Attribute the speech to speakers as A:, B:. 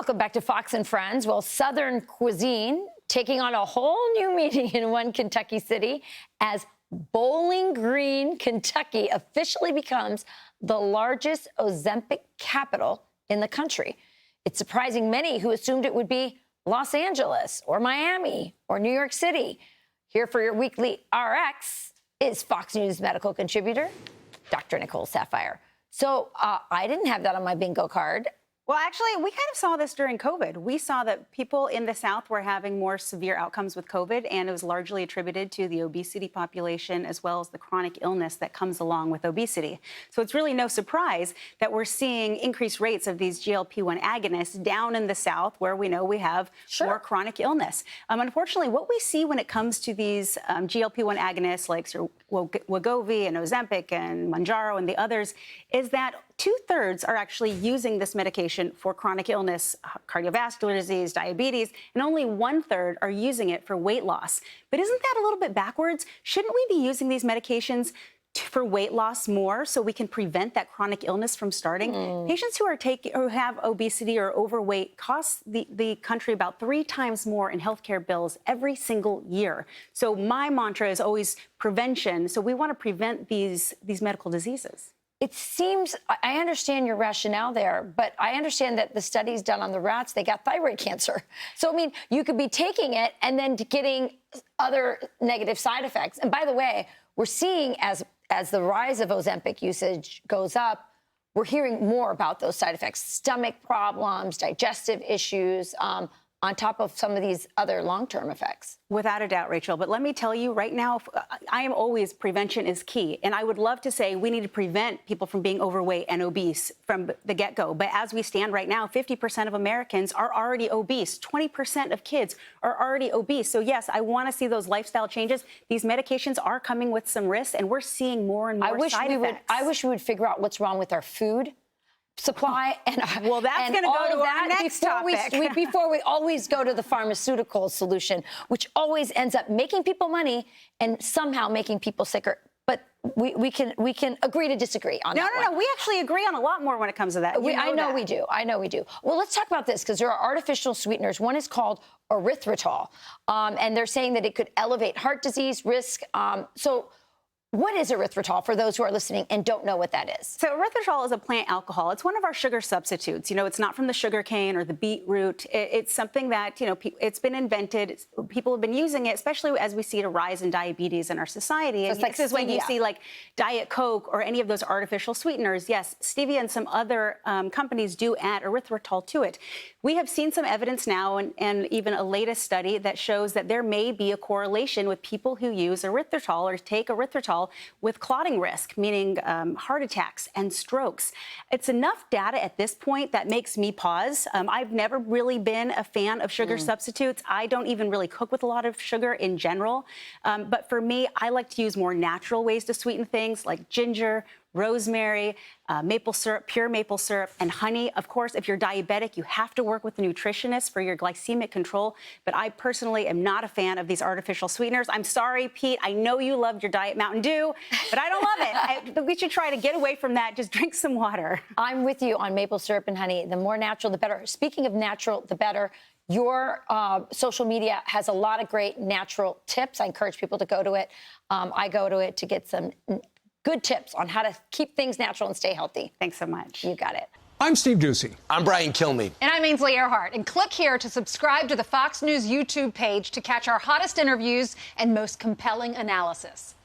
A: Welcome back to Fox and Friends. Well, Southern cuisine taking on a whole new meaning in one Kentucky city as Bowling Green, Kentucky officially becomes the largest Ozempic capital in the country. It's surprising many who assumed it would be Los Angeles or Miami or New York City. Here for your weekly RX is Fox News medical contributor, Dr. Nicole Saphier. So I didn't have that on my bingo card.
B: Well, actually, we kind of saw this during COVID. We saw that people in the South were having more severe outcomes with COVID, and it was largely attributed to the obesity population as well as the chronic illness that comes along with obesity. So it's really no surprise that we're seeing increased rates of these GLP-1 agonists down in the South, where we know we have more chronic illness. Unfortunately, what we see when it comes to these GLP-1 agonists like Wegovy and Ozempic and Mounjaro and the others is that 2/3 are actually using this medication for chronic illness, cardiovascular disease, diabetes, and only 1/3 are using it for weight loss. But isn't that a little bit backwards? Shouldn't we be using these medications for weight loss more so we can prevent that chronic illness from starting? Patients who have obesity or overweight cost the country about 3 times more in healthcare bills every single year. So my mantra is always prevention. So we want to prevent these medical diseases.
A: It seems, I understand your rationale there, but I understand that the studies done on the rats, they got thyroid cancer. So, I mean, you could be taking it and then getting other negative side effects. And by the way, we're seeing as the rise of Ozempic usage goes up, we're hearing more about those side effects, stomach problems, digestive issues, on top of some of these other long-term effects.
B: Without a doubt, Rachel. But let me tell you right now, I am always prevention is key. And I would love to say we need to prevent people from being overweight and obese from the get-go. But as we stand right now, 50% of Americans are already obese. 20% of kids are already obese. So, yes, I want to see those lifestyle changes. These medications are coming with some risks, and we're seeing more and more side effects.
A: I wish we would figure out what's wrong with our food supply and
B: well, that's going to go to our next topic.
A: Before we always go to the pharmaceutical solution, which always ends up making people money and somehow making people sicker. But we can agree to disagree on that.
B: No. We actually agree on a lot more when it comes to that.
A: I know we do. Well, let's talk about this because there are artificial sweeteners. One is called erythritol, and they're saying that it could elevate heart disease risk. So what is erythritol for those who are listening and don't know what that is?
B: So erythritol is a plant alcohol. It's one of our sugar substitutes. You know, it's not from the sugar cane or the beetroot. It's something that, you know, it's been invented. People have been using it, especially as we see a rise in diabetes in our society.
A: So
B: and this is when you see like Diet Coke or any of those artificial sweeteners. Yes, stevia and some other companies do add erythritol to it. We have seen some evidence now and even a latest study that shows that there may be a correlation with people who use erythritol or take erythritol with clotting risk, meaning heart attacks and strokes. It's enough data at this point that makes me pause. I've never really been a fan of sugar substitutes. I don't even really cook with a lot of sugar in general. But for me, I like to use more natural ways to sweeten things like ginger, rosemary, maple syrup, pure maple syrup, and honey. Of course, if you're diabetic, you have to work with a nutritionist for your glycemic control. But I personally am not a fan of these artificial sweeteners. I'm sorry, Pete. I know you loved your Diet Mountain Dew, but I don't love it. We should try to get away from that. Just drink some water.
A: I'm with you on maple syrup and honey. The more natural, the better. Speaking of natural, the better. Your social media has a lot of great natural tips. I encourage people to go to it. I go to it to get some good tips on how to keep things natural and stay healthy.
B: Thanks so much.
A: You got it.
C: I'm Steve Ducey.
D: I'm Brian Kilmeade.
E: And I'm Ainsley Earhart. And click here to subscribe to the Fox News YouTube page to catch our hottest interviews and most compelling analysis.